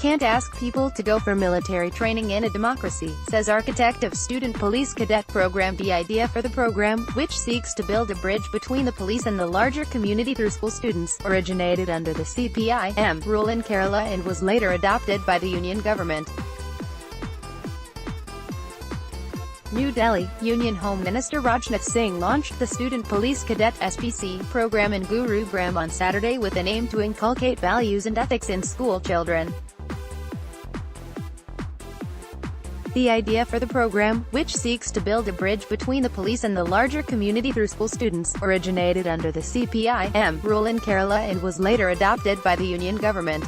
can't ask people to go for military training in a democracy, says architect of Student Police Cadet program. The idea for the program, which seeks to build a bridge between the police and the larger community through school students, originated under the CPIM rule in Kerala and was later adopted by the union government. New Delhi, Union Home Minister Rajnath Singh launched the Student Police Cadet (SPC) program in Gurugram on Saturday with an aim to inculcate values and ethics in school children. The idea for the program, which seeks to build a bridge between the police and the larger community through school students, originated under the CPIM rule in Kerala and was later adopted by the union government.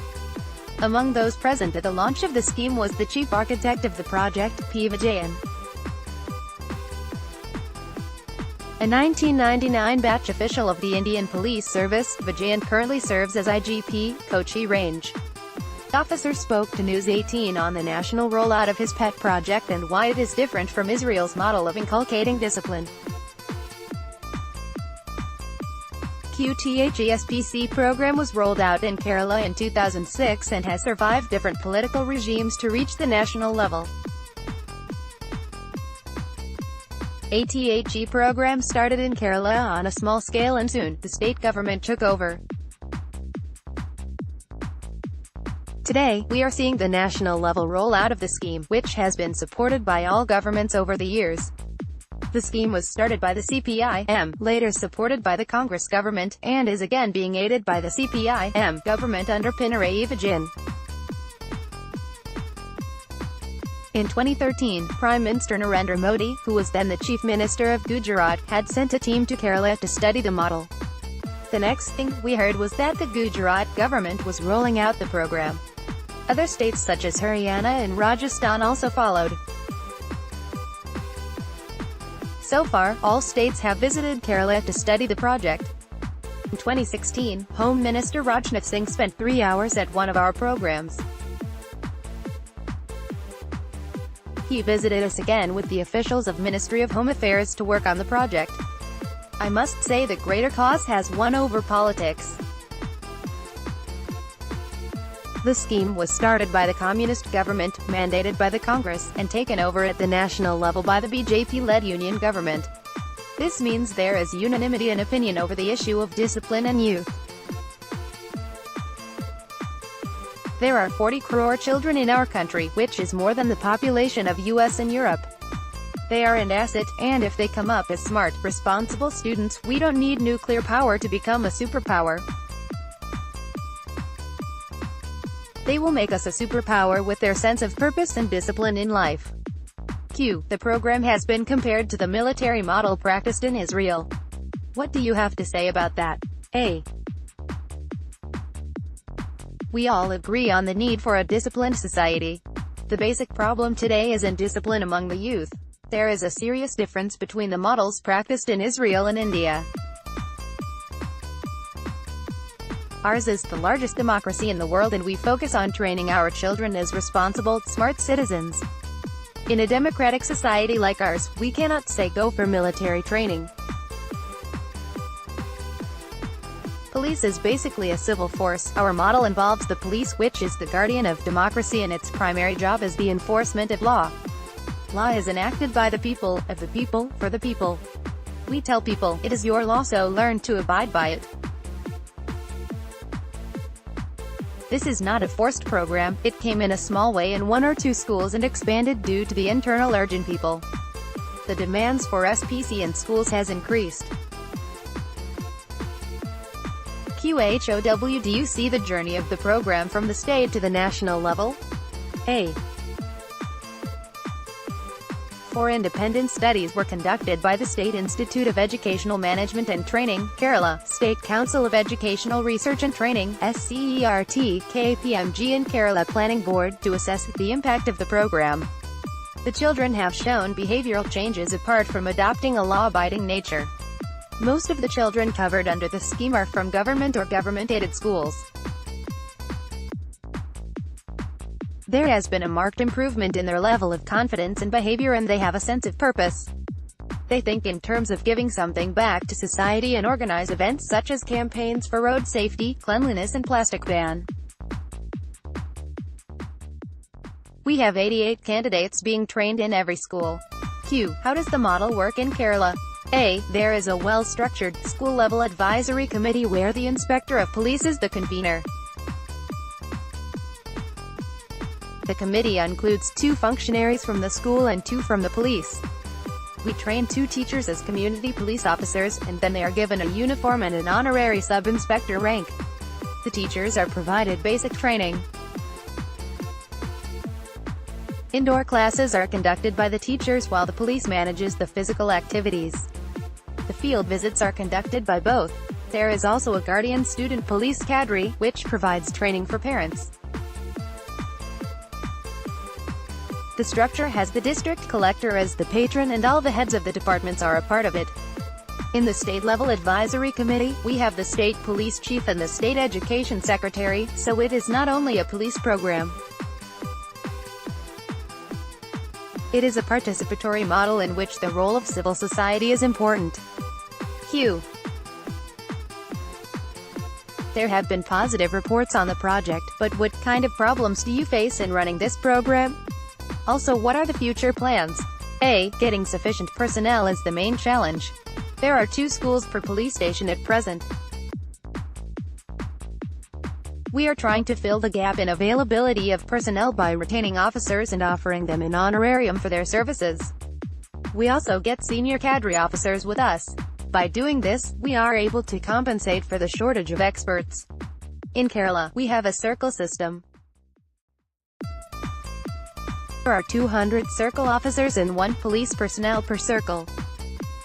Among those present at the launch of the scheme was the chief architect of the project, P. Vijayan. A 1999 batch official of the Indian Police Service, Vijayan currently serves as IGP, Kochi Range. The officer spoke to News 18 on the national rollout of his pet project and why it is different from Israel's model of inculcating discipline. QTHESPC program was rolled out in Kerala in 2006 and has survived different political regimes to reach the national level. ATHE program started in Kerala on a small scale and soon, the state government took over. Today, we are seeing the national level rollout of the scheme, which has been supported by all governments over the years. The scheme was started by the CPIM, later supported by the Congress government, and is again being aided by the CPIM government under Pinarayi Vijayan. In 2013, Prime Minister Narendra Modi, who was then the Chief Minister of Gujarat, had sent a team to Kerala to study the model. The next thing we heard was that the Gujarat government was rolling out the program. Other states such as Haryana and Rajasthan also followed. So far, all states have visited Kerala to study the project. In 2016, Home Minister Rajnath Singh spent 3 hours at one of our programs. He visited us again with the officials of Ministry of Home Affairs to work on the project. I must say the greater cause has won over politics. The scheme was started by the communist government, mandated by the Congress, and taken over at the national level by the BJP-led union government. This means there is unanimity in opinion over the issue of discipline and youth. There are 40 crore children in our country, which is more than the population of US and Europe. They are an asset, and if they come up as smart, responsible students, we don't need nuclear power to become a superpower. They will make us a superpower with their sense of purpose and discipline in life. The program has been compared to the military model practiced in Israel. What do you have to say about that? A. We all agree on the need for a disciplined society. The basic problem today isn't discipline among the youth. There is a serious difference between the models practiced in Israel and India. Ours is the largest democracy in the world and we focus on training our children as responsible, smart citizens. In a democratic society like ours, we cannot say go for military training. Police is basically a civil force. Our model involves the police, which is the guardian of democracy, and its primary job is the enforcement of law. Law is enacted by the people, of the people, for the people. We tell people, it is your law, so learn to abide by it. This is not a forced program. It came in a small way in 1 or 2 schools and expanded due to the internal urge in people. The demands for SPC in schools has increased. QHOW. Do you see the journey of the program from the state to the national level? A. 4 independent studies were conducted by the State Institute of Educational Management and Training, Kerala, State Council of Educational Research and Training, SCERT, KPMG and Kerala Planning Board, to assess the impact of the program. The children have shown behavioral changes apart from adopting a law-abiding nature. Most of the children covered under the scheme are from government or government-aided schools. There has been a marked improvement in their level of confidence and behavior, and they have a sense of purpose. They think in terms of giving something back to society and organize events such as campaigns for road safety, cleanliness and plastic ban. We have 88 candidates being trained in every school. Q. How does the model work in Kerala? A. There is a well-structured, school-level advisory committee where the Inspector of Police is the convener. The committee includes 2 functionaries from the school and 2 from the police. We train 2 teachers as community police officers, and then they are given a uniform and an honorary sub-inspector rank. The teachers are provided basic training. Indoor classes are conducted by the teachers while the police manages the physical activities. The field visits are conducted by both. There is also a guardian student police cadre, which provides training for parents. The structure has the district collector as the patron and all the heads of the departments are a part of it. In the state-level advisory committee, we have the state police chief and the state education secretary, so it is not only a police program. It is a participatory model in which the role of civil society is important. Q. There have been positive reports on the project, but what kind of problems do you face in running this program? Also, what are the future plans? A. Getting sufficient personnel is the main challenge. There are 2 schools per police station at present. We are trying to fill the gap in availability of personnel by retaining officers and offering them an honorarium for their services. We also get senior cadre officers with us. By doing this, we are able to compensate for the shortage of experts. In Kerala, we have a circle system. There are 200 circle officers and 1 police personnel per circle.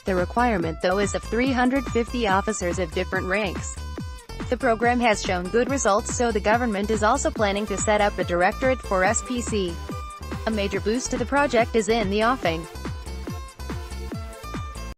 The requirement though is of 350 officers of different ranks. The program has shown good results, so the government is also planning to set up a directorate for SPC. A major boost to the project is in the offing.